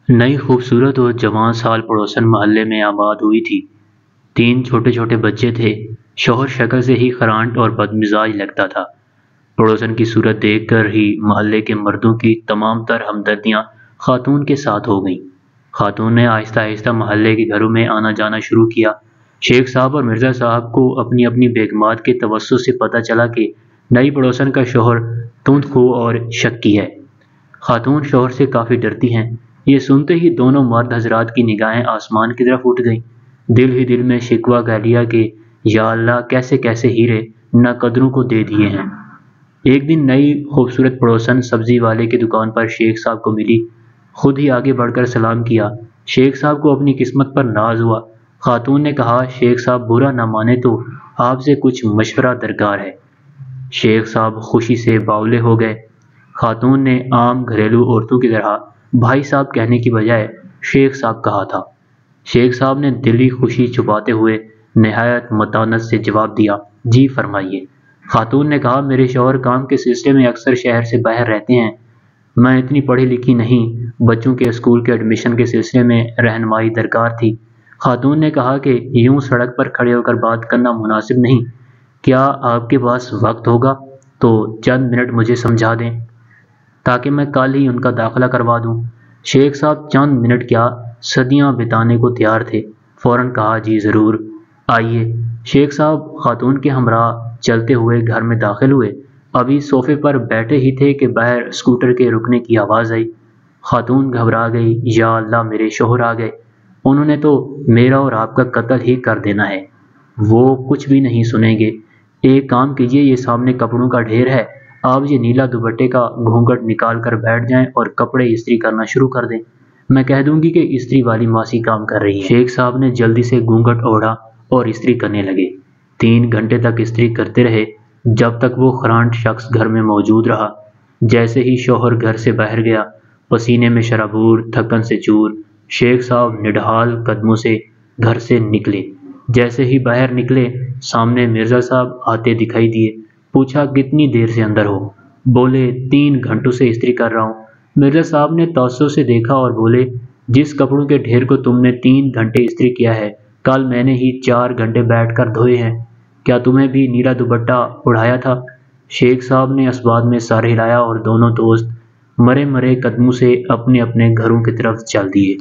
نئی خوبصورت اور جوان سال پڑوسن محلے میں آباد ہوئی تھی۔ 3 چھوٹے چھوٹے بچے تھے۔ شوہر شکل سے ہی خرانٹ اور بدمزاج لگتا تھا۔ پڑوسن کی صورت دیکھ کر ہی محلے کے مردوں کی تمام تر ہمدردیاں خاتون کے ساتھ ہو گئیں۔ خاتون نے آہستہ آہستہ محلے کے گھروں میں آنا جانا شروع کیا۔ شیخ صاحب اور مرزا صاحب کو اپنی اپنی بیگمات کے توسط سے پتہ چلا کہ نئی پڑوسن کا شوہر تند خو اور شکی ہے۔ خاتون شوہر سے کافی ڈرتی ہیں۔ یہ سنتے ہی دونوں مرد حضرات کی نگاہیں آسمان کی طرف اٹھ گئیں۔ دل ہی دل میں شکوہ کہہ لیا کہ یا اللہ کیسے کیسے ہیرے نہ قدروں کو دے دیے ہیں۔ ایک دن نئی خوبصورت پڑوسن سبزی والے کی دکان پر شیخ صاحب کو ملی۔ خود ہی آگے بڑھ کر سلام کیا۔ شیخ صاحب کو اپنی قسمت پر ناز ہوا۔ خاتون نے کہا شیخ صاحب برا نہ مانے تو آپ سے کچھ مشورہ درکار ہے۔ شیخ صاحب خوشی سے باولے ہو گئے۔ خاتون نے عام گھریلو عورتوں کی طرح بھائی صاحب کہنے کی بجائے شیخ صاحب کہا تھا۔ شیخ صاحب نے دلی خوشی چھپاتے ہوئے نہایت متانت سے جواب دیا جی فرمائیے۔ خاتون نے کہا میرے شوہر کام کے سلسلے میں اکثر شہر سے باہر رہتے ہیں۔ میں اتنی پڑھی لکھی نہیں، بچوں کے اسکول کے ایڈمیشن کے سلسلے میں رہنمائی درکار تھی۔ خاتون نے کہا کہ یوں سڑک پر کھڑے ہو کر بات کرنا مناسب نہیں۔ کیا آپ کے پاس وقت ہوگا تو چند منٹ مجھے سمجھا دیں تاکہ میں کل ہی ان کا داخلہ کروا دوں۔ شیخ صاحب چند منٹ کیا صدیاں بتانے کو تیار تھے۔ فوراً کہا جی ضرور آئیے۔ شیخ صاحب خاتون کے ہمراہ چلتے ہوئے گھر میں داخل ہوئے۔ ابھی صوفے پر بیٹھے ہی تھے کہ باہر اسکوٹر کے رکنے کی آواز آئی۔ خاتون گھبرا گئی۔ یا اللہ میرے شوہر آ گئے، انہوں نے تو میرا اور آپ کا قتل ہی کر دینا ہے۔ وہ کچھ بھی نہیں سنیں گے۔ ایک کام کیجئے، یہ سامنے کپڑوں کا ڈھیر ہے، آپ یہ نیلا دوپٹے کا گھونگھٹ نکال کر بیٹھ جائیں اور کپڑے استری کرنا شروع کر دیں۔ میں کہہ دوں گی کہ استری والی ماسی کام کر رہی ہے۔ شیخ صاحب نے جلدی سے گھونگھٹ اوڑھا اور استری کرنے لگے۔ 3 گھنٹے تک استری کرتے رہے جب تک وہ خرانٹ شخص گھر میں موجود رہا۔ جیسے ہی شوہر گھر سے باہر گیا، پسینے میں شرابور، تھکن سے چور، شیخ صاحب نڈھال قدموں سے گھر سے نکلے۔ جیسے ہی باہر نکلے سامنے مرزا صاحب آتے دکھائی دیے۔ پوچھا کتنی دیر سے اندر ہو؟ بولے 3 گھنٹوں سے استری کر رہا ہوں۔ مرزا صاحب نے تعصب سے دیکھا اور بولے جس کپڑوں کے ڈھیر کو تم نے 3 گھنٹے استری کیا ہے کل میں نے ہی 4 گھنٹے بیٹھ کر دھوئے ہیں۔ کیا تمہیں بھی نیلا دوپٹہ اڑھایا تھا؟ شیخ صاحب نے اسباد میں سر ہلایا اور دونوں دوست مرے مرے قدموں سے اپنے اپنے گھروں کی طرف چل دیے۔